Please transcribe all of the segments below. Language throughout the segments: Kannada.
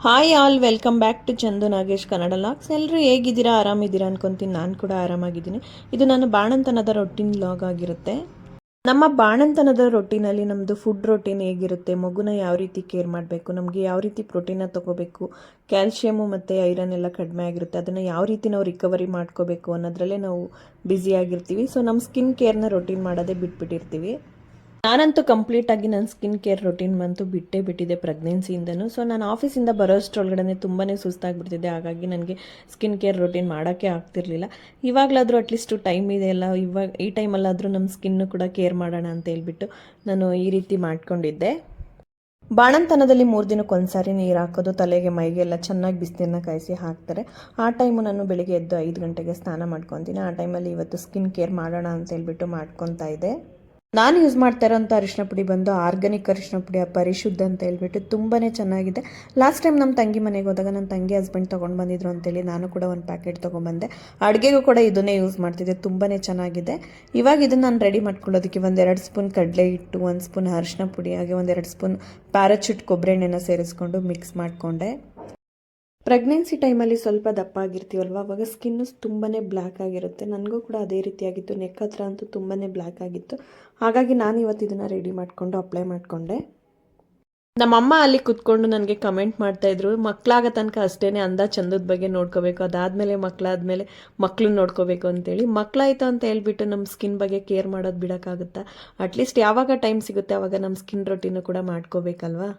Hi all, welcome back to Chandu Nagesh Kannada vlogs. ಎಲ್ಲರೂ ಹೇಗಿದ್ದೀರಾ? ಆರಾಮಿದ್ದೀರಾ ಅನ್ಕೊಂತೀನಿ. ನಾನು ಕೂಡ ಆರಾಮಾಗಿದ್ದೀನಿ. ಇದು ನನ್ನ ಬಾಣಂತನದ ರೊಟೀನ್ ಲಾಗ್ ಆಗಿರುತ್ತೆ. ನಮ್ಮ ಬಾಣಂತನದ ರೊಟೀನಲ್ಲಿ ನಮ್ಮದು ಫುಡ್ ರೊಟೀನ್ ಹೇಗಿರುತ್ತೆ, ಮಗುನ ಯಾವ ರೀತಿ ಕೇರ್ ಮಾಡಬೇಕು, ನಮಗೆ ಯಾವ ರೀತಿ ಪ್ರೋಟೀನ ತೊಗೋಬೇಕು, ಕ್ಯಾಲ್ಶಿಯಮು ಮತ್ತು ಐರನ್ ಎಲ್ಲ ಕಡಿಮೆ ಆಗಿರುತ್ತೆ, ಅದನ್ನು ಯಾವ ರೀತಿ ನಾವು ರಿಕವರಿ ಮಾಡ್ಕೋಬೇಕು ಅನ್ನೋದ್ರಲ್ಲೇ ನಾವು ಬ್ಯುಸಿಯಾಗಿರ್ತೀವಿ. ಸೊ ನಮ್ಮ ಸ್ಕಿನ್ ಕೇರ್ನ ರೊಟೀನ್ ಮಾಡೋದೇ ಬಿಟ್ಬಿಟ್ಟಿರ್ತೀವಿ. ನಾನಂತೂ ಕಂಪ್ಲೀಟಾಗಿ ನನ್ನ ಸ್ಕಿನ್ ಕೇರ್ ರೊಟೀನ್ ಅಂತೂ ಬಿಟ್ಟೇ ಬಿಟ್ಟಿದೆ ಪ್ರೆಗ್ನೆನ್ಸಿಯಿಂದನೂ. ಸೊ ನಾನು ಆಫೀಸಿಂದ ಬರೋಷ್ಟರೊಳಗಡೆ ತುಂಬಾ ಸುಸ್ತಾಗ್ಬಿಡ್ತಿದ್ದೆ. ಹಾಗಾಗಿ ನನಗೆ ಸ್ಕಿನ್ ಕೇರ್ ರೊಟೀನ್ ಮಾಡೋಕ್ಕೆ ಆಗ್ತಿರ್ಲಿಲ್ಲ. ಇವಾಗಲಾದರೂ ಅಟ್ಲೀಸ್ಟು ಟೈಮ್ ಇದೆಯಲ್ಲ, ಇವಾಗ ಈ ಟೈಮಲ್ಲಾದರೂ ನಮ್ಮ ಸ್ಕಿನ್ನು ಕೂಡ ಕೇರ್ ಮಾಡೋಣ ಅಂತ ಹೇಳ್ಬಿಟ್ಟು ನಾನು ಈ ರೀತಿ ಮಾಡ್ಕೊಂಡಿದ್ದೆ. ಬಾಣಂತನದಲ್ಲಿ 3 ದಿನಕ್ಕೊಂದ್ಸಾರಿ ನೀರು ಹಾಕೋದು, ತಲೆಗೆ ಮೈಗೆಲ್ಲ ಚೆನ್ನಾಗಿ ಬಿಸಿನೀರನ್ನ ಕಾಯಿಸಿ ಹಾಕ್ತಾರೆ. ಆ ಟೈಮು ನಾನು ಬೆಳಿಗ್ಗೆ ಎದ್ದು 5 ಗಂಟೆಗೆ ಸ್ನಾನ ಮಾಡ್ಕೊತೀನಿ. ಆ ಟೈಮಲ್ಲಿ ಇವತ್ತು ಸ್ಕಿನ್ ಕೇರ್ ಮಾಡೋಣ ಅಂತ ಹೇಳ್ಬಿಟ್ಟು ಮಾಡ್ಕೊತಾ ಇದ್ದೆ. ನಾನು ಯೂಸ್ ಮಾಡ್ತಾ ಇರೋಂಥ ಅರಿಶಿನ ಪುಡಿ ಬಂದು ಆರ್ಗ್ಯಾನಿಕ್ ಅರಿಶಿನ ಪುಡಿ, ಪರಿಶುದ್ಧ ಅಂತ ಹೇಳ್ಬಿಟ್ಟು ತುಂಬಾ ಚೆನ್ನಾಗಿದೆ. ಲಾಸ್ಟ್ ಟೈಮ್ ನಮ್ಮ ತಂಗಿ ಮನೆಗೆ ಹೋದಾಗ ನನ್ನ ತಂಗಿ ಹಸ್ಬೆಂಡ್ ತೊಗೊಂಡು ಬಂದಿದ್ರು ಅಂತೇಳಿ ನಾನು ಕೂಡ ಒಂದು ಪ್ಯಾಕೆಟ್ ತೊಗೊಂಬಂದೆ. ಅಡುಗೆಗೂ ಕೂಡ ಇದನ್ನೇ ಯೂಸ್ ಮಾಡ್ತಿದ್ದೆ, ತುಂಬಾ ಚೆನ್ನಾಗಿದೆ. ಇವಾಗ ಇದನ್ನು ನಾನು ರೆಡಿ ಮಾಡ್ಕೊಳ್ಳೋದಕ್ಕೆ 1-2 ಸ್ಪೂನ್ ಕಡಲೆ ಹಿಟ್ಟು, 1 ಸ್ಪೂನ್ ಅರಿಶಿನ ಪುಡಿ, ಹಾಗೆ 1-2 ಸ್ಪೂನ್ ಪ್ಯಾರಾಚೂಟ್ ಕೊಬ್ಬರಿ ಎಣ್ಣೆನ ಸೇರಿಸ್ಕೊಂಡು ಮಿಕ್ಸ್ ಮಾಡಿಕೊಂಡೆ. ಪ್ರೆಗ್ನೆನ್ಸಿ ಟೈಮಲ್ಲಿ ಸ್ವಲ್ಪ ದಪ್ಪ ಆಗಿರ್ತೀವಲ್ವ, ಅವಾಗ ಸ್ಕಿನ್ನು ತುಂಬಾ ಬ್ಲ್ಯಾಕ್ ಆಗಿರುತ್ತೆ. ನನಗೂ ಕೂಡ ಅದೇ ರೀತಿಯಾಗಿತ್ತು. ನೆಕ್ ಹತ್ರ ಅಂತೂ ತುಂಬಾ ಬ್ಲ್ಯಾಕ್ ಆಗಿತ್ತು. ಹಾಗಾಗಿ ನಾನು ಇವತ್ತು ಇದನ್ನು ರೆಡಿ ಮಾಡಿಕೊಂಡು ಅಪ್ಲೈ ಮಾಡಿಕೊಂಡೆ. ನಮ್ಮಮ್ಮ ಅಲ್ಲಿ ಕೂತ್ಕೊಂಡು ನನಗೆ ಕಮೆಂಟ್ ಮಾಡ್ತಾಯಿದ್ರು, ಮಕ್ಕಳಾಗ ತನಕ ಅಷ್ಟೇ ಅಂದ ಚಂದದ ಬಗ್ಗೆ ನೋಡ್ಕೋಬೇಕು, ಅದಾದಮೇಲೆ ಮಕ್ಕಳಾದ್ಮೇಲೆ ಮಕ್ಕಳನ್ನ ನೋಡ್ಕೋಬೇಕು ಅಂತೇಳಿ. ಮಕ್ಕಳಾಯ್ತು ಅಂತ ಹೇಳ್ಬಿಟ್ಟು ನಮ್ಮ ಸ್ಕಿನ್ ಬಗ್ಗೆ ಕೇರ್ ಮಾಡೋದು ಬಿಡೋಕ್ಕಾಗುತ್ತಾ? ಅಟ್ಲೀಸ್ಟ್ ಯಾವಾಗ ಟೈಮ್ ಸಿಗುತ್ತೆ ಆವಾಗ ನಮ್ಮ ಸ್ಕಿನ್ ರೊಟೀನು ಕೂಡ ಮಾಡ್ಕೋಬೇಕಲ್ವಾ.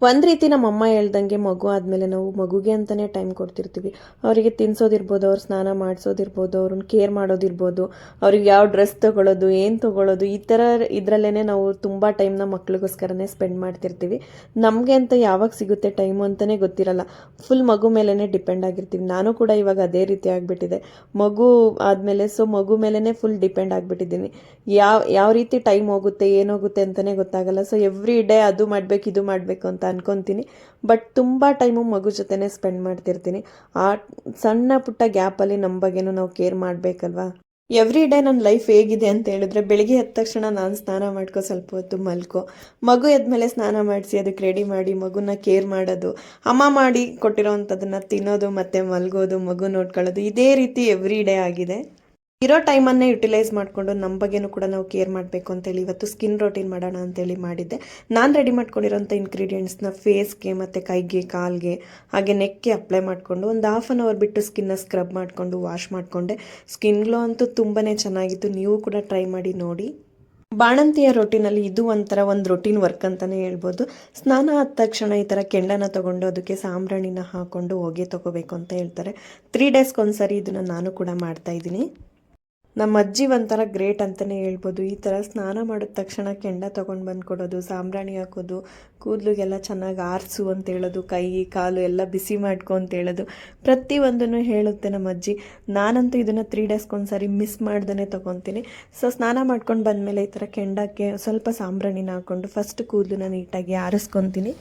ಒಂದು ರೀತಿ ನಮ್ಮಮ್ಮ ಹೇಳ್ದಂಗೆ ಮಗು ಆದಮೇಲೆ ನಾವು ಮಗುಗೆ ಅಂತಲೇ ಟೈಮ್ ಕೊಡ್ತಿರ್ತೀವಿ. ಅವರಿಗೆ ತಿನ್ನಿಸೋದಿರ್ಬೋದು, ಅವ್ರು ಸ್ನಾನ ಮಾಡಿಸೋದಿರ್ಬೋದು, ಅವ್ರನ್ನ ಕೇರ್ ಮಾಡೋದಿರ್ಬೋದು, ಅವ್ರಿಗೆ ಯಾವ ಡ್ರೆಸ್ ತೊಗೊಳ್ಳೋದು, ಏನು ತೊಗೊಳ್ಳೋದು, ಈ ಥರ ಇದರಲ್ಲೇ ನಾವು ತುಂಬ ಟೈಮ್ನ ಮಕ್ಳಿಗೋಸ್ಕರನೇ ಸ್ಪೆಂಡ್ ಮಾಡ್ತಿರ್ತೀವಿ. ನಮಗೆ ಅಂತ ಯಾವಾಗ ಸಿಗುತ್ತೆ ಟೈಮು ಅಂತಲೇ ಗೊತ್ತಿರಲ್ಲ. ಫುಲ್ ಮಗು ಮೇಲೇ ಡಿಪೆಂಡ್ ಆಗಿರ್ತೀವಿ. ನಾನು ಕೂಡ ಇವಾಗ ಅದೇ ರೀತಿ ಆಗಿಬಿಟ್ಟಿದೆ. ಮಗು ಆದಮೇಲೆ ಮಗು ಮೇಲೇ ಫುಲ್ ಡಿಪೆಂಡ್ ಆಗಿಬಿಟ್ಟಿದ್ದೀನಿ. ಯಾವ ರೀತಿ ಟೈಮ್ ಹೋಗುತ್ತೆ, ಏನಾಗುತ್ತೆ ಅಂತಲೇ ಗೊತ್ತಾಗಲ್ಲ. ಸೊ ಎವ್ರಿ ಡೇ ಅದು ಮಾಡಬೇಕು ಇದು ಮಾಡಬೇಕು ಅಂತ ಅನ್ಕೊತೀನಿ. ಬಟ್ ತುಂಬ ಟೈಮು ಮಗು ಜೊತೆನೇ ಸ್ಪೆಂಡ್ ಮಾಡ್ತಿರ್ತೀನಿ. ಆ ಸಣ್ಣ ಪುಟ್ಟ ಗ್ಯಾಪಲ್ಲಿ ನಮ್ಮ ಬಗ್ಗೆನೂ ನಾವು ಕೇರ್ ಮಾಡಬೇಕಲ್ವಾ. ಎವ್ರಿ ಡೇ ನನ್ನ ಲೈಫ್ ಹೇಗಿದೆ ಅಂತ ಹೇಳಿದ್ರೆ, ಬೆಳಿಗ್ಗೆ ಎದ್ದ ತಕ್ಷಣ ನಾನು ಸ್ನಾನ ಮಾಡ್ಕೊ, ಸ್ವಲ್ಪ ಹೊತ್ತು ಮಲ್ಕೊ, ಮಗು ಎದ್ಮೇಲೆ ಸ್ನಾನ ಮಾಡಿಸಿ ಅದಕ್ಕೆ ರೆಡಿ ಮಾಡಿ ಮಗುನ ಕೇರ್ ಮಾಡೋದು, ಅಮ್ಮ ಮಾಡಿ ಕೊಟ್ಟಿರೋವಂಥದ್ದನ್ನು ತಿನ್ನೋದು, ಮತ್ತು ಮಲ್ಗೋದು, ಮಗು ನೋಡ್ಕೊಳ್ಳೋದು, ಇದೇ ರೀತಿ ಎವ್ರಿ ಡೇ ಆಗಿದೆ. ಇರೋ ಟೈಮನ್ನೇ ಯುಟಿಲೈಸ್ ಮಾಡಿಕೊಂಡು ನಮ್ಮ ಬಗ್ಗೆನೂ ಕೂಡ ನಾವು ಕೇರ್ ಮಾಡಬೇಕು ಅಂತೇಳಿ ಇವತ್ತು ಸ್ಕಿನ್ ರೊಟೀನ್ ಮಾಡೋಣ ಅಂತೇಳಿ ಮಾಡಿದ್ದೆ. ನಾನು ರೆಡಿ ಮಾಡ್ಕೊಂಡಿರೋಂಥ ಇಂಗ್ರೀಡಿಯೆಂಟ್ಸ್ನ ಫೇಸ್ಗೆ ಮತ್ತು ಕೈಗೆ, ಕಾಲ್ಗೆ, ಹಾಗೆ ನೆಕ್ಗೆ ಅಪ್ಲೈ ಮಾಡಿಕೊಂಡು ಒಂದು 1/2 ಅವರ್ ಬಿಟ್ಟು ಸ್ಕಿನ್ನ ಸ್ಕ್ರಬ್ ಮಾಡಿಕೊಂಡು ವಾಶ್ ಮಾಡಿಕೊಂಡೆ. ಸ್ಕಿನ್ ಗ್ಲೋ ಅಂತೂ ತುಂಬಾ ಚೆನ್ನಾಗಿತ್ತು. ನೀವು ಕೂಡ ಟ್ರೈ ಮಾಡಿ ನೋಡಿ. ಬಾಣಂತಿಯ ರೊಟೀನಲ್ಲಿ ಇದು ಒಂದು ರೊಟೀನ್ ವರ್ಕ್ ಅಂತಲೇ ಹೇಳ್ಬೋದು. ಸ್ನಾನ ಆದ ತಕ್ಷಣ ಈ ಥರ ಕೆಂಡನ ತೊಗೊಂಡು ಅದಕ್ಕೆ ಸಾಂಬ್ರಾಣಿನ ಹಾಕ್ಕೊಂಡು ಹೊಗೆ ತೊಗೋಬೇಕು ಅಂತ ಹೇಳ್ತಾರೆ. 3 ಡೇಸ್ಗೊಂದ್ಸರಿ ಇದನ್ನು ನಾನು ಕೂಡ ಮಾಡ್ತಾಯಿದ್ದೀನಿ. ನಮ್ಮ ಅಜ್ಜಿ ಒಂಥರ ಗ್ರೇಟ್ ಅಂತಲೇ ಹೇಳ್ಬೋದು. ಈ ಥರ ಸ್ನಾನ ಮಾಡಿದ ತಕ್ಷಣ ಕೆಂಡ ತೊಗೊಂಡು ಬಂದು ಕೊಡೋದು, ಸಾಂಬ್ರಾಣಿ ಹಾಕೋದು, ಕೂದಲಿಗೆಲ್ಲ ಚೆನ್ನಾಗಿ ಆರಿಸು ಅಂತ ಹೇಳೋದು, ಕೈ ಕಾಲು ಎಲ್ಲ ಬಿಸಿ ಮಾಡ್ಕೊ ಅಂತ ಹೇಳೋದು, ಪ್ರತಿಯೊಂದನ್ನು ಹೇಳುತ್ತೆ ನಮ್ಮ ಅಜ್ಜಿ. ನಾನಂತೂ ಇದನ್ನು 3 ಡೇಸ್ಗೊಂದ್ಸರಿ ಮಿಸ್ ಮಾಡ್ದೇ ತೊಗೊತೀನಿ. ಸೊ ಸ್ನಾನ ಮಾಡ್ಕೊಂಡು ಬಂದಮೇಲೆ ಈ ಥರ ಕೆಂಡಕ್ಕೆ ಸ್ವಲ್ಪ ಸಾಂಬ್ರಾಣಿನ ಹಾಕ್ಕೊಂಡು ಫಸ್ಟ್ ಕೂದಲನ್ನ ನೀಟಾಗಿ ಆರಿಸ್ಕೊತೀನಿ.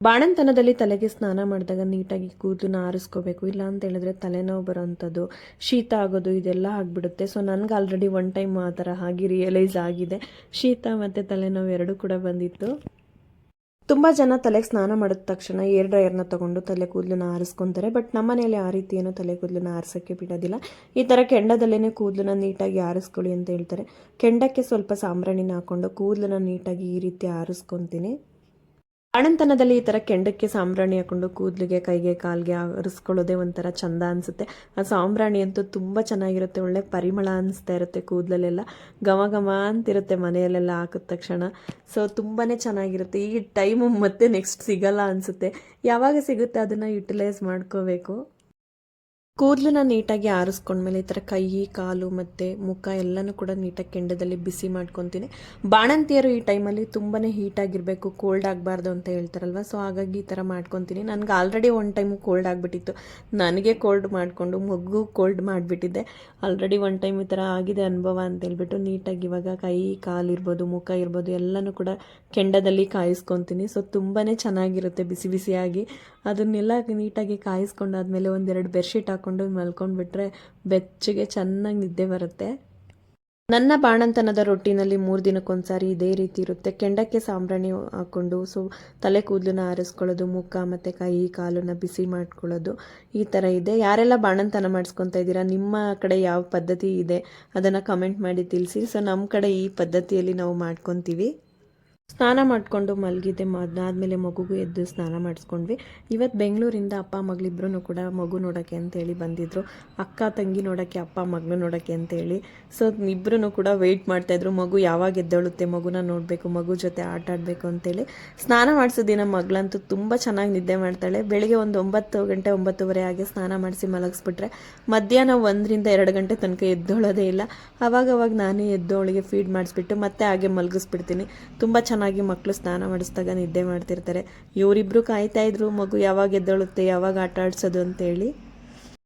ಬಾಣಂತನದಲ್ಲಿ ತಲೆಗೆ ಸ್ನಾನ ಮಾಡಿದಾಗ ನೀಟಾಗಿ ಕೂದಲನ್ನ ಆರಿಸ್ಕೋಬೇಕು. ಇಲ್ಲ ಅಂತ ಹೇಳಿದ್ರೆ ತಲೆನೋವು ಬರೋವಂಥದ್ದು, ಶೀತ ಆಗೋದು, ಇದೆಲ್ಲ ಆಗಿಬಿಡುತ್ತೆ. ಸೊ ನನಗೆ ಆಲ್ರೆಡಿ 1 ಟೈಮ್ ಆ ಥರ ಆಗಿ ರಿಯಲೈಸ್ ಆಗಿದೆ. ಶೀತ ಮತ್ತು ತಲೆನೋವು ಎರಡೂ ಕೂಡ ಬಂದಿತ್ತು. ತುಂಬ ಜನ ತಲೆಗೆ ಸ್ನಾನ ಮಾಡಿದ ತಕ್ಷಣ ಏರ್ ಡ್ರೈಯರ್ನ ತೊಗೊಂಡು ತಲೆ ಕೂದಲನ್ನ ಆರಿಸ್ಕೊತಾರೆ. ಬಟ್ ನಮ್ಮ ಮನೇಲಿ ಆ ರೀತಿ ಏನೋ ತಲೆ ಕೂದಲನ್ನ ಆರಿಸೋಕ್ಕೆ ಬಿಡೋದಿಲ್ಲ. ಈ ಥರ ಕೆಂಡದಲ್ಲೇ ಕೂದಲನ್ನ ನೀಟಾಗಿ ಆರಿಸ್ಕೊಳ್ಳಿ ಅಂತ ಹೇಳ್ತಾರೆ. ಕೆಂಡಕ್ಕೆ ಸ್ವಲ್ಪ ಸಾಂಬ್ರಾಣಿನ ಹಾಕ್ಕೊಂಡು ಕೂದಲನ್ನ ನೀಟಾಗಿ ಈ ರೀತಿ ಆರಿಸ್ಕೊತೀನಿ. ಬಾಣಂತನದಲ್ಲಿ ಈ ಥರ ಕೆಂಡಕ್ಕೆ ಸಾಂಬ್ರಾಣಿ ಹಾಕ್ಕೊಂಡು ಕೂದಲಿಗೆ, ಕೈಗೆ, ಕಾಲಿಗೆ ಆರಿಸ್ಕೊಳ್ಳೋದೇ ಒಂಥರ ಚಂದ ಅನಿಸುತ್ತೆ. ಆ ಸಾಂಬ್ರಾಣಿ ಅಂತೂ ತುಂಬ ಚೆನ್ನಾಗಿರುತ್ತೆ. ಒಳ್ಳೆ ಪರಿಮಳ ಅನಿಸ್ತಾ ಇರುತ್ತೆ, ಕೂದಲಲ್ಲೆಲ್ಲ ಘಮ ಘಮ ಅಂತಿರುತ್ತೆ ಮನೆಯಲ್ಲೆಲ್ಲ ಹಾಕಿದ ತಕ್ಷಣ. ಸೊ ತುಂಬಾ ಚೆನ್ನಾಗಿರುತ್ತೆ. ಈ ಟೈಮು ಮತ್ತೆ ನೆಕ್ಸ್ಟ್ ಸಿಗಲ್ಲ ಅನಿಸುತ್ತೆ. ಯಾವಾಗ ಸಿಗುತ್ತೆ ಅದನ್ನು ಯುಟಿಲೈಸ್ ಮಾಡ್ಕೋಬೇಕು. ಕೂದಲನ್ನ ನೀಟಾಗಿ ಆರಿಸ್ಕೊಂಡ್ಮೇಲೆ ಈ ಥರ ಕೈ, ಕಾಲು ಮತ್ತು ಮುಖ ಎಲ್ಲನೂ ಕೂಡ ನೀಟಾಗಿ ಕೆಂಡದಲ್ಲಿ ಬಿಸಿ ಮಾಡ್ಕೊತೀನಿ. ಬಾಣಂತಿಯರು ಈ ಟೈಮಲ್ಲಿ ತುಂಬಾ ಹೀಟಾಗಿರಬೇಕು, ಕೋಲ್ಡ್ ಆಗಬಾರ್ದು ಅಂತ ಹೇಳ್ತಾರಲ್ವ. ಸೊ ಹಾಗಾಗಿ ಈ ಥರ ಮಾಡ್ಕೊತೀನಿ. ನನಗೆ ಆಲ್ರೆಡಿ 1 ಟೈಮು ಕೋಲ್ಡ್ ಆಗಿಬಿಟ್ಟಿತ್ತು. ನನಗೆ ಕೋಲ್ಡ್ ಮಾಡಿಕೊಂಡು ಮಗು ಕೋಲ್ಡ್ ಮಾಡಿಬಿಟ್ಟಿದ್ದೆ. ಆಲ್ರೆಡಿ 1 ಟೈಮ್ ಈ ಥರ ಆಗಿದೆ ಅನುಭವ ಅಂತ ಹೇಳ್ಬಿಟ್ಟು ನೀಟಾಗಿ ಇವಾಗ ಕೈ, ಕಾಲು ಇರ್ಬೋದು, ಮುಖ ಇರ್ಬೋದು ಎಲ್ಲನೂ ಕೂಡ ಕೆಂಡದಲ್ಲಿ ಕಾಯಿಸ್ಕೊತೀನಿ. ಸೊ ತುಂಬಾ ಚೆನ್ನಾಗಿರುತ್ತೆ ಬಿಸಿ ಬಿಸಿಯಾಗಿ. ಅದನ್ನೆಲ್ಲ ನೀಟಾಗಿ ಕಾಯಿಸ್ಕೊಂಡಾದ್ಮೇಲೆ 1-2 ಬೆಡ್ಶೀಟ್ ಹಾಕ್ಕೊಂಡು ಮಲ್ಕೊಂಡ್ಬಿಟ್ರೆ ಬೆಚ್ಚಗೆ ಚೆನ್ನಾಗಿ ನಿದ್ದೆ ಬರುತ್ತೆ. ನನ್ನ ಬಾಣಂತನದ ರೊಟ್ಟಿನಲ್ಲಿ 3 ದಿನಕ್ಕೊಂದ್ಸಾರಿ ಇದೇ ರೀತಿ ಇರುತ್ತೆ. ಕೆಂಡಕ್ಕೆ ಸಾಂಬ್ರಾಣಿ ಹಾಕ್ಕೊಂಡು ತಲೆ ಕೂದಲನ್ನ ಆರಿಸ್ಕೊಳ್ಳೋದು, ಮುಖ ಮತ್ತು ಕೈ ಕಾಲನ್ನ ಬಿಸಿ ಮಾಡ್ಕೊಳ್ಳೋದು, ಈ ಥರ ಇದೆ. ಯಾರೆಲ್ಲ ಬಾಣಂತನ ಮಾಡಿಸ್ಕೊತಾ ಇದ್ದೀರಾ, ನಿಮ್ಮ ಕಡೆ ಯಾವ ಪದ್ಧತಿ ಇದೆ ಅದನ್ನು ಕಮೆಂಟ್ ಮಾಡಿ ತಿಳಿಸಿ. ನಮ್ಮ ಕಡೆ ಈ ಪದ್ಧತಿಯಲ್ಲಿ ನಾವು ಮಾಡ್ಕೊತೀವಿ. ಸ್ನಾನ ಮಾಡಿಕೊಂಡು ಮಲಗಿದ್ದೆ. ಅದಾದಮೇಲೆ ಮಗುಗೂ ಎದ್ದು ಸ್ನಾನ ಮಾಡಿಸ್ಕೊಂಡ್ವಿ. ಇವತ್ತು ಬೆಂಗಳೂರಿಂದ ಅಪ್ಪ ಮಗಳಿಬ್ರು ಕೂಡ ಮಗು ನೋಡೋಕ್ಕೆ ಅಂತೇಳಿ ಬಂದಿದ್ದರು. ಅಕ್ಕ ತಂಗಿ ನೋಡೋಕ್ಕೆ, ಅಪ್ಪ ಮಗಳು ನೋಡೋಕ್ಕೆ ಅಂತೇಳಿ. ಇಬ್ಬರೂ ಕೂಡ ವೆಯ್ಟ್ ಮಾಡ್ತಾಯಿದ್ರು, ಮಗು ಯಾವಾಗ ಎದ್ದೇಳುತ್ತೆ, ಮಗುನ ನೋಡಬೇಕು, ಮಗು ಜೊತೆ ಆಟ ಆಡಬೇಕು ಅಂತೇಳಿ. ಸ್ನಾನ ಮಾಡಿಸೋ ದಿನ ಮಗಳಂತೂ ತುಂಬ ಚೆನ್ನಾಗಿ ನಿದ್ದೆ ಮಾಡ್ತಾಳೆ. ಬೆಳಿಗ್ಗೆ ಒಂದು 9 ಗಂಟೆ 9:30 ಆಗಿ ಸ್ನಾನ ಮಾಡಿಸಿ ಮಲಗಿಸ್ಬಿಟ್ರೆ ಮಧ್ಯಾಹ್ನ 1 ರಿಂದ 2 ಗಂಟೆ ತನಕ ಎದ್ದೋಳೋದೇ ಇಲ್ಲ. ಅವಾಗವಾಗ ನಾನೇ ಎದ್ದು ಅವಳಿಗೆ ಫೀಡ್ ಮಾಡಿಸ್ಬಿಟ್ಟು ಮತ್ತೆ ಹಾಗೆ ಮಲಗಿಸ್ಬಿಡ್ತೀನಿ. ತುಂಬ ಚೆನ್ನಾಗಿ ಮಕ್ಕಳು ಸ್ನಾನ ಮಾಡಿಸಿದಾಗ ನಿದ್ದೆ ಮಾಡ್ತಿರ್ತಾರೆ. ಇವರಿಬ್ಬರು ಕಾಯ್ತಾ ಇದ್ರು, ಮಗು ಯಾವಾಗ ಎದ್ದೇಳುತ್ತೆ, ಯಾವಾಗ ಆಟ ಆಡಿಸೋದು ಅಂತೇಳಿ.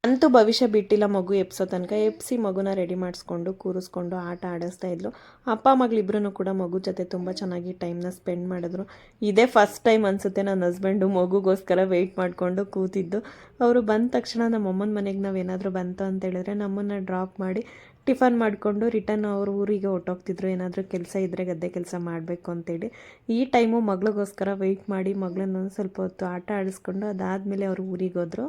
ಅಂತೂ ಭವಿಷ್ಯ ಬಿಟ್ಟಿಲ್ಲ, ಮಗು ಎಪ್ಸೋ ತನಕ. ಎಪ್ಸಿ ಮಗುನ ರೆಡಿ ಮಾಡಿಸ್ಕೊಂಡು ಕೂರಿಸ್ಕೊಂಡು ಆಟ ಆಡಿಸ್ತಾ ಇದ್ಲು. ಅಪ್ಪ ಮಗಳಿಬ್ರು ಕೂಡ ಮಗು ಜೊತೆ ತುಂಬ ಚೆನ್ನಾಗಿ ಟೈಮ್ನ ಸ್ಪೆಂಡ್ ಮಾಡಿದ್ರು. ಇದೇ ಫಸ್ಟ್ ಟೈಮ್ ಅನಿಸುತ್ತೆ ನನ್ನ ಹಸ್ಬೆಂಡು ಮಗುಗೋಸ್ಕರ ವೆಯ್ಟ್ ಮಾಡಿಕೊಂಡು ಕೂತಿದ್ದು. ಅವರು ಬಂದ ತಕ್ಷಣ ನಮ್ಮ ಅಮ್ಮನ ಮನೆಗೆ ನಾವೇನಾದರೂ ಬಂತು ಅಂತ ಹೇಳಿದ್ರೆ ನಮ್ಮನ್ನು ಡ್ರಾಪ್ ಮಾಡಿ ಟಿಫನ್ ಮಾಡಿಕೊಂಡು ರಿಟರ್ನ್ ಅವ್ರ ಊರಿಗೆ ಹೊಟ್ಟೋಗ್ತಿದ್ರು. ಏನಾದರೂ ಕೆಲಸ ಇದ್ದರೆ ಗದ್ದೆ ಕೆಲಸ ಮಾಡಬೇಕು ಅಂತೇಳಿ. ಈ ಟೈಮು ಮಗಳಿಗೋಸ್ಕರ ವೆಯ್ಟ್ ಮಾಡಿ ಮಗಳನ್ನ ಸ್ವಲ್ಪ ಹೊತ್ತು ಆಟ ಆಡಿಸ್ಕೊಂಡು ಅದಾದಮೇಲೆ ಅವರು ಊರಿಗೆ ಹೋದರು.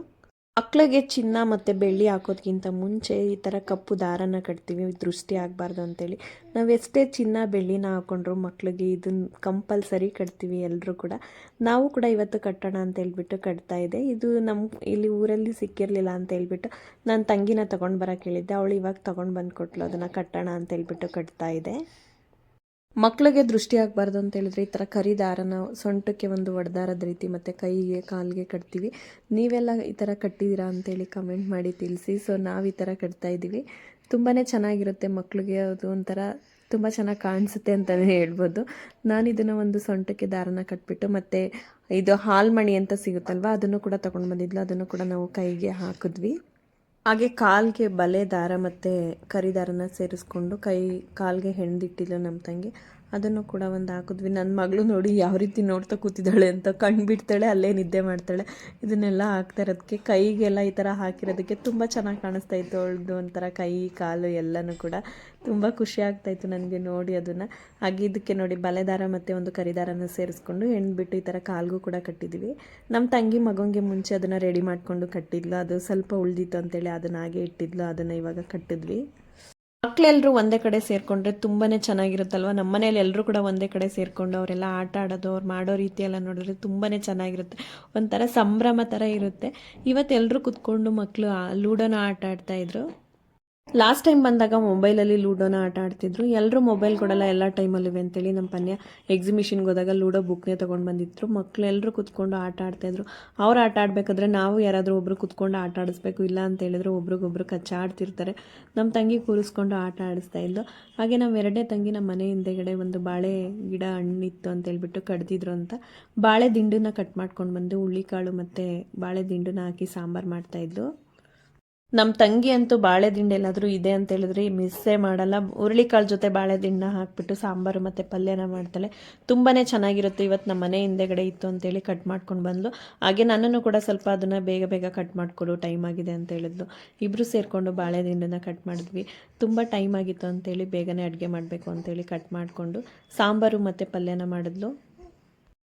ಮಕ್ಕಳಿಗೆ ಚಿನ್ನ ಮತ್ತು ಬೆಳ್ಳಿ ಹಾಕೋದಕ್ಕಿಂತ ಮುಂಚೆ ಈ ಥರ ಕಪ್ಪು ದಾರನ ಕಟ್ತೀವಿ, ದೃಷ್ಟಿ ಆಗಬಾರ್ದು ಅಂತೇಳಿ. ನಾವು ಎಷ್ಟೇ ಚಿನ್ನ ಬೆಳ್ಳಿನ ಹಾಕ್ಕೊಂಡ್ರು ಮಕ್ಕಳಿಗೆ ಇದನ್ನು ಕಂಪಲ್ಸರಿ ಕಟ್ತೀವಿ ಎಲ್ಲರೂ ಕೂಡ. ನಾವು ಕೂಡ ಇವತ್ತು ಕಟ್ಟೋಣ ಅಂತ ಹೇಳ್ಬಿಟ್ಟು ಕಟ್ತಾ ಇದೆ. ಇದು ನಮ್ಮ ಇಲ್ಲಿ ಊರಲ್ಲಿ ಸಿಕ್ಕಿರಲಿಲ್ಲ ಅಂತ ಹೇಳ್ಬಿಟ್ಟು ನಾನು ತಂಗಿನ ತೊಗೊಂಡು ಬರೋಕೆ ಹೇಳಿದ್ದೆ. ಅವಳು ಇವಾಗ ತೊಗೊಂಡು ಬಂದು ಕೊಟ್ಲು, ಅದನ್ನು ಕಟ್ಟೋಣ ಅಂತ ಹೇಳ್ಬಿಟ್ಟು ಕಟ್ತಾ ಇದೆ. ಮಕ್ಕಳಿಗೆ ದೃಷ್ಟಿ ಆಗಬಾರ್ದು ಅಂತ ಹೇಳಿದ್ರೆ ಈ ಥರ ಕರಿ ದಾರನ ಸೊಂಟಕ್ಕೆ ಒಂದು ಒಡ್ದಾರದ ರೀತಿ ಮತ್ತು ಕೈಗೆ ಕಾಲಿಗೆ ಕಟ್ತೀವಿ. ನೀವೆಲ್ಲ ಈ ಥರ ಕಟ್ಟಿದ್ದೀರಾ ಅಂತೇಳಿ ಕಮೆಂಟ್ ಮಾಡಿ ತಿಳಿಸಿ. ನಾವು ಈ ಥರ ಕಟ್ತಾ ಇದ್ದೀವಿ. ತುಂಬಾ ಚೆನ್ನಾಗಿರುತ್ತೆ ಮಕ್ಕಳಿಗೆ, ಅದು ಒಂಥರ ತುಂಬ ಚೆನ್ನಾಗಿ ಕಾಣಿಸುತ್ತೆ ಅಂತಲೇ ಹೇಳ್ಬೋದು. ನಾನು ಇದನ್ನು ಒಂದು ಸೊಂಟಕ್ಕೆ ದಾರನ ಕಟ್ಬಿಟ್ಟು ಮತ್ತು ಇದು ಹಾಲ್ಮಣಿ ಅಂತ ಸಿಗುತ್ತಲ್ವ, ಅದನ್ನು ಕೂಡ ತೊಗೊಂಡು ಬಂದಿದ್ಲು, ಅದನ್ನು ಕೂಡ ನಾವು ಕೈಗೆ ಹಾಕಿದ್ವಿ. ಹಾಗೆ ಕಾಲಿಗೆ ಬಲೆ ದಾರ ಮತ್ತು ಕರಿ ದಾರನ ಸೇರಿಸ್ಕೊಂಡು ಕಾಲಿಗೆ ಹೆಣ್ದಿಟ್ಟಿಲ್ಲ ನಮ್ಮ ತಂಗಿ, ಅದನ್ನು ಕೂಡ ಒಂದು ಹಾಕಿದ್ವಿ. ನನ್ನ ಮಗಳು ನೋಡಿ ಯಾವ ರೀತಿ ನೋಡ್ತಾ ಕೂತಿದ್ದಾಳೆ ಅಂತ, ಕಣ್ಣು ಬಿಡ್ತಾಳೆ, ಅಲ್ಲೇ ನಿದ್ದೆ ಮಾಡ್ತಾಳೆ. ಇದನ್ನೆಲ್ಲ ಹಾಕ್ತಾ ಇರೋದಕ್ಕೆ, ಕೈಗೆಲ್ಲ ಈ ಥರ ಹಾಕಿರೋದಕ್ಕೆ ತುಂಬ ಚೆನ್ನಾಗಿ ಕಾಣಿಸ್ತಾ ಇತ್ತು ಅವಳದು. ಒಂಥರ ಕೈ ಕಾಲು ಎಲ್ಲನೂ ಕೂಡ ತುಂಬ ಖುಷಿ ಆಗ್ತಾಯಿತ್ತು ನನಗೆ ನೋಡಿ ಅದನ್ನು. ಹಾಗೆ ಇದಕ್ಕೆ ನೋಡಿ ಬಲೆ ದಾರ ಮತ್ತು ಒಂದು ಕರಿದಾರನ ಸೇರಿಸ್ಕೊಂಡು ಹೆಣ್ಬಿಟ್ಟು ಈ ಥರ ಕಾಲ್ಗೂ ಕೂಡ ಕಟ್ಟಿದ್ವಿ. ನಮ್ಮ ತಂಗಿ ಮಗನಿಗೆ ಮುಂಚೆ ಅದನ್ನು ರೆಡಿ ಮಾಡಿಕೊಂಡು ಕಟ್ಟಿದ್ಲು, ಅದು ಸ್ವಲ್ಪ ಉಳಿದಿತ್ತು ಅಂತೇಳಿ ಅದನ್ನು ಹಾಗೆ ಇಟ್ಟಿದ್ಲು, ಅದನ್ನು ಇವಾಗ ಕಟ್ಟಿದ್ವಿ. ಮಕ್ಕಳೆಲ್ಲರೂ ಒಂದೇ ಕಡೆ ಸೇರಿಕೊಂಡ್ರೆ ತುಂಬಾ ಚೆನ್ನಾಗಿರುತ್ತಲ್ವ. ನಮ್ಮ ಮನೇಲಿ ಎಲ್ಲರೂ ಕೂಡ ಒಂದೇ ಕಡೆ ಸೇರಿಕೊಂಡು ಅವರೆಲ್ಲ ಆಟ ಆಡೋದು, ಅವ್ರು ಮಾಡೋ ರೀತಿ ಎಲ್ಲ ನೋಡಿದ್ರೆ ತುಂಬಾ ಚೆನ್ನಾಗಿರುತ್ತೆ, ಒಂಥರ ಸಂಭ್ರಮ ಥರ ಇರುತ್ತೆ. ಇವತ್ತು ಎಲ್ಲರೂ ಕೂತ್ಕೊಂಡು ಮಕ್ಕಳು ಲೂಡೋನ ಆಟ ಆಡ್ತಾಯಿದ್ರು. ಲಾಸ್ಟ್ ಟೈಮ್ ಬಂದಾಗ ಮೊಬೈಲಲ್ಲಿ ಲೂಡೋನ ಆಟ ಆಡ್ತಿದ್ರು. ಎಲ್ಲರೂ ಮೊಬೈಲ್ ಕೊಡಲ್ಲ ಎಲ್ಲ ಟೈಮಲ್ಲಿವೆ ಅಂತೇಳಿ ನಮ್ಮ ಪನ್ಯ ಎಕ್ಸಿಬಿಷನ್ಗೆ ಹೋದಾಗ ಲೂಡೋ ಬುಕ್ನೇ ತೊಗೊಂಡು ಬಂದಿದ್ರು. ಮಕ್ಕಳೆಲ್ಲರೂ ಕೂತ್ಕೊಂಡು ಆಟ ಆಡ್ತಾಯಿದ್ರು. ಅವ್ರು ಆಟ ಆಡಬೇಕಾದ್ರೆ ನಾವು ಯಾರಾದರೂ ಒಬ್ಬರು ಕೂತ್ಕೊಂಡು ಆಟ ಆಡಿಸ್ಬೇಕು, ಇಲ್ಲ ಅಂತ ಹೇಳಿದ್ರೆ ಒಬ್ರಿಗೊಬ್ರು ಕಚ್ಚಾಡ್ತಿರ್ತಾರೆ. ನಮ್ಮ ತಂಗಿ ಕೂರಿಸ್ಕೊಂಡು ಆಟ ಆಡಿಸ್ತಾ ಇದ್ದು. ಹಾಗೆ ನಮ್ಮ ಎರಡನೇ ತಂಗಿ ನಮ್ಮ ಮನೆ ಹಿಂದೆಗಡೆ ಒಂದು ಬಾಳೆ ಗಿಡ ಹಣ್ಣಿತ್ತು ಅಂತ ಹೇಳ್ಬಿಟ್ಟು ಕಡ್ದಿದ್ರು ಅಂತ ಬಾಳೆ ದಿಂಡನ್ನ ಕಟ್ ಮಾಡ್ಕೊಂಡು ಬಂದು ಹುಳ್ಳಿಕಾಳು ಮತ್ತು ಬಾಳೆ ದಿಂಡನ್ನ ಹಾಕಿ ಸಾಂಬಾರು ಮಾಡ್ತಾಯಿದ್ಲು. ನಮ್ಮ ತಂಗಿ ಅಂತೂ ಬಾಳೆ ದಿಂಡು ಎಲ್ಲಾದರೂ ಇದೆ ಅಂತ ಹೇಳಿದ್ರೆ ಮಿಸ್ಸೇ ಮಾಡಲ್ಲ. ಹುರುಳಿಕಾಳು ಜೊತೆ ಬಾಳೆ ದಿಂಡನ್ನ ಹಾಕ್ಬಿಟ್ಟು ಸಾಂಬಾರು ಮತ್ತು ಪಲ್ಯನ ಮಾಡ್ತಾಳೆ, ತುಂಬಾ ಚೆನ್ನಾಗಿರುತ್ತೆ. ಇವತ್ತು ನಮ್ಮ ಮನೆ ಹಿಂದೆಗಡೆ ಇತ್ತು ಅಂತೇಳಿ ಕಟ್ ಮಾಡ್ಕೊಂಡು ಬಂದು, ಹಾಗೆ ನನ್ನನ್ನು ಕೂಡ ಸ್ವಲ್ಪ ಅದನ್ನು ಬೇಗ ಬೇಗ ಕಟ್ ಮಾಡಿಕೊಡು, ಟೈಮ್ ಆಗಿದೆ ಅಂತ ಹೇಳಿದ್ಲು. ಇಬ್ಬರು ಸೇರಿಕೊಂಡು ಬಾಳೆ ದಿಂಡನ್ನು ಕಟ್ ಮಾಡಿದ್ವಿ. ತುಂಬ ಟೈಮ್ ಆಗಿತ್ತು ಅಂತೇಳಿ ಬೇಗನೆ ಅಡುಗೆ ಮಾಡಬೇಕು ಅಂತೇಳಿ ಕಟ್ ಮಾಡಿಕೊಂಡು ಸಾಂಬಾರು ಮತ್ತು ಪಲ್ಯನ ಮಾಡಿದ್ಲು.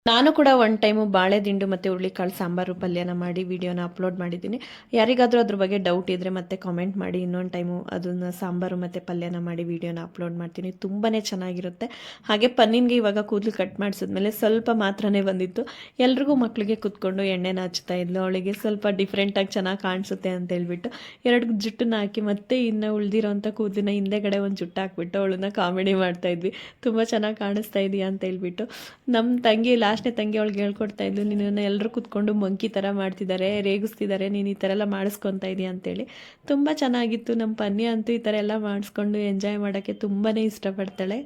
ನಾನು ಕೂಡ ಒಂದು ಟೈಮು ಬಾಳೆ ದಿಂಡು ಮತ್ತು ಹುರುಳಿಕಾಳು ಸಾಂಬಾರು ಪಲ್ಯನ ಮಾಡಿ ವಿಡಿಯೋನ ಅಪ್ಲೋಡ್ ಮಾಡಿದ್ದೀನಿ. ಯಾರಿಗಾದರೂ ಅದ್ರ ಬಗ್ಗೆ ಡೌಟ್ ಇದ್ದರೆ ಮತ್ತೆ ಕಾಮೆಂಟ್ ಮಾಡಿ, ಇನ್ನೊಂದು ಟೈಮು ಅದನ್ನು ಸಾಂಬಾರು ಮತ್ತು ಪಲ್ಯನ ಮಾಡಿ ವಿಡಿಯೋನ ಅಪ್ಲೋಡ್ ಮಾಡ್ತೀನಿ. ತುಂಬಾ ಚೆನ್ನಾಗಿರುತ್ತೆ. ಹಾಗೆ ಪನ್ನೀನ್ಗೆ ಇವಾಗ ಕೂದಲು ಕಟ್ ಮಾಡಿಸಿದ್ಮೇಲೆ ಸ್ವಲ್ಪ ಮಾತ್ರನೇ ಬಂದಿತ್ತು. ಎಲ್ರಿಗೂ ಮಕ್ಕಳಿಗೆ ಕೂತ್ಕೊಂಡು ಎಣ್ಣೆನ ಹಚ್ತಾ ಇದ್ಲು. ಅವಳಿಗೆ ಸ್ವಲ್ಪ ಡಿಫ್ರೆಂಟಾಗಿ ಚೆನ್ನಾಗಿ ಕಾಣಿಸುತ್ತೆ ಅಂತ ಹೇಳ್ಬಿಟ್ಟು 2 ಜುಟ್ಟನ್ನ ಹಾಕಿ ಮತ್ತೆ ಇನ್ನು ಉಳಿದಿರೋಂಥ ಕೂದಲನ್ನ ಹಿಂದೆಗಡೆ ಒಂದು ಜುಟ್ಟು ಹಾಕ್ಬಿಟ್ಟು ಅವಳನ್ನ ಕಾಮಿಡಿ ಮಾಡ್ತಾಯಿದ್ವಿ. ತುಂಬ ಚೆನ್ನಾಗಿ ಕಾಣಿಸ್ತಾ ಇದೆಯಾ ಅಂತ ಹೇಳ್ಬಿಟ್ಟು. ನಮ್ಮ ತಂಗಿ ಲಾಸ್ಟ್ನೇ ತಂಗಿ ಅವಳಿಗೆ ಹೇಳ್ಕೊಡ್ತಾ ಇದ್ಲು, ನಿನ್ನನ್ನು ಎಲ್ಲರೂ ಕೂತ್ಕೊಂಡು ಮಂಕಿ ಥರ ಮಾಡ್ತಿದ್ದಾರೆ, ರೇಗಿಸ್ತಿದ್ದಾರೆ, ನೀನು ಈ ಥರ ಎಲ್ಲ ಮಾಡಿಸ್ಕೊತಾ ಇದೆಯಾ ಅಂತೇಳಿ. ತುಂಬ ಚೆನ್ನಾಗಿತ್ತು. ನಮ್ಮ ಪನ್ಯ ಅಂತೂ ಈ ಥರ ಎಲ್ಲ ಮಾಡಿಸ್ಕೊಂಡು ಎಂಜಾಯ್ ಮಾಡೋಕ್ಕೆ ತುಂಬಾ ಇಷ್ಟಪಡ್ತಾಳೆ.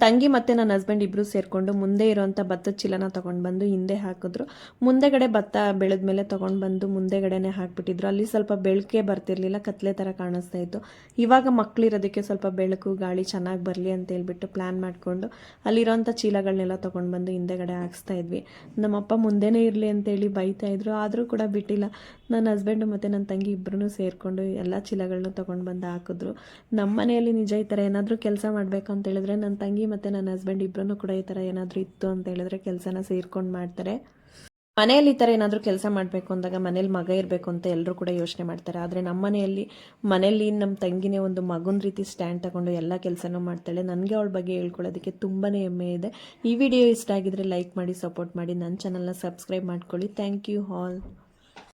ತಂಗಿ ಮತ್ತು ನನ್ನ ಹಸ್ಬೆಂಡ್ ಇಬ್ಬರು ಸೇರಿಕೊಂಡು ಮುಂದೆ ಇರೋವಂಥ ಭತ್ತದ ಚೀಲನ ತೊಗೊಂಡು ಬಂದು ಹಿಂದೆ ಹಾಕಿದ್ರು. ಮುಂದೆಗಡೆ ಭತ್ತ ಬೆಳೆದ ಮೇಲೆ ತೊಗೊಂಡು ಬಂದು ಮುಂದೆಗಡೆನೆ ಹಾಕಿಬಿಟ್ಟಿದ್ರು. ಅಲ್ಲಿ ಸ್ವಲ್ಪ ಬೆಳಕೆ ಬರ್ತಿರ್ಲಿಲ್ಲ, ಕತ್ಲೆ ಥರ ಕಾಣಿಸ್ತಾ ಇತ್ತು. ಇವಾಗ ಮಕ್ಕಳಿರೋದಕ್ಕೆ ಸ್ವಲ್ಪ ಬೆಳಕು ಗಾಳಿ ಚೆನ್ನಾಗಿ ಬರಲಿ ಅಂತ ಹೇಳ್ಬಿಟ್ಟು ಪ್ಲ್ಯಾನ್ ಮಾಡಿಕೊಂಡು ಅಲ್ಲಿರೋಂಥ ಚೀಲಗಳನ್ನೆಲ್ಲ ತೊಗೊಂಡು ಬಂದು ಹಿಂದೆಗಡೆ ಹಾಕ್ಸ್ತಾ ಇದ್ವಿ. ನಮ್ಮಪ್ಪ ಮುಂದೆನೇ ಇರಲಿ ಅಂತೇಳಿ ಬೈತಾಯಿದ್ರು, ಆದರೂ ಕೂಡ ಬಿಟ್ಟಿಲ್ಲ. ನನ್ನ ಹಸ್ಬೆಂಡು ಮತ್ತು ನನ್ನ ತಂಗಿ ಇಬ್ಬರೂ ಸೇರಿಕೊಂಡು ಎಲ್ಲ ಚೀಲಗಳನ್ನೂ ತೊಗೊಂಡು ಬಂದು ಹಾಕಿದ್ರು. ನಮ್ಮ ಮನೆಯಲ್ಲಿ ನಿಜ ಈ ಥರ ಏನಾದರೂ ಕೆಲಸ ಮಾಡಬೇಕು ಅಂತ ಹೇಳಿದ್ರೆ ನನ್ನ ತಂಗಿ ಮತ್ತು ನನ್ನ ಹಸ್ಬೆಂಡ್ ಇಬ್ಬರೂ ಕೂಡ ಈ ಥರ ಏನಾದರೂ ಇತ್ತು ಅಂತ ಹೇಳಿದ್ರೆ ಕೆಲಸನ ಸೇರ್ಕೊಂಡು ಮಾಡ್ತಾರೆ. ಮನೆಯಲ್ಲಿ ಈ ಥರ ಏನಾದರೂ ಕೆಲಸ ಮಾಡಬೇಕು ಅಂದಾಗ ಮನೇಲಿ ಮಗ ಇರಬೇಕು ಅಂತ ಎಲ್ಲರೂ ಕೂಡ ಯೋಚನೆ ಮಾಡ್ತಾರೆ. ಆದರೆ ನಮ್ಮ ಮನೆಯಲ್ಲಿ ನಮ್ಮ ತಂಗಿನೇ ಒಂದು ಮಗುನ ರೀತಿ ಸ್ಟ್ಯಾಂಡ್ ತಗೊಂಡು ಎಲ್ಲ ಕೆಲಸನೂ ಮಾಡ್ತಾಳೆ. ನನಗೆ ಅವಳ ಬಗ್ಗೆ ಹೇಳ್ಕೊಳ್ಳೋದಕ್ಕೆ ತುಂಬಾ ಹೆಮ್ಮೆ ಇದೆ. ಈ ವಿಡಿಯೋ ಇಷ್ಟ ಆಗಿದ್ರೆ ಲೈಕ್ ಮಾಡಿ, ಸಪೋರ್ಟ್ ಮಾಡಿ, ನನ್ನ ಚಾನಲ್ನ ಸಬ್ಸ್ಕ್ರೈಬ್ ಮಾಡ್ಕೊಳ್ಳಿ. Thank you all.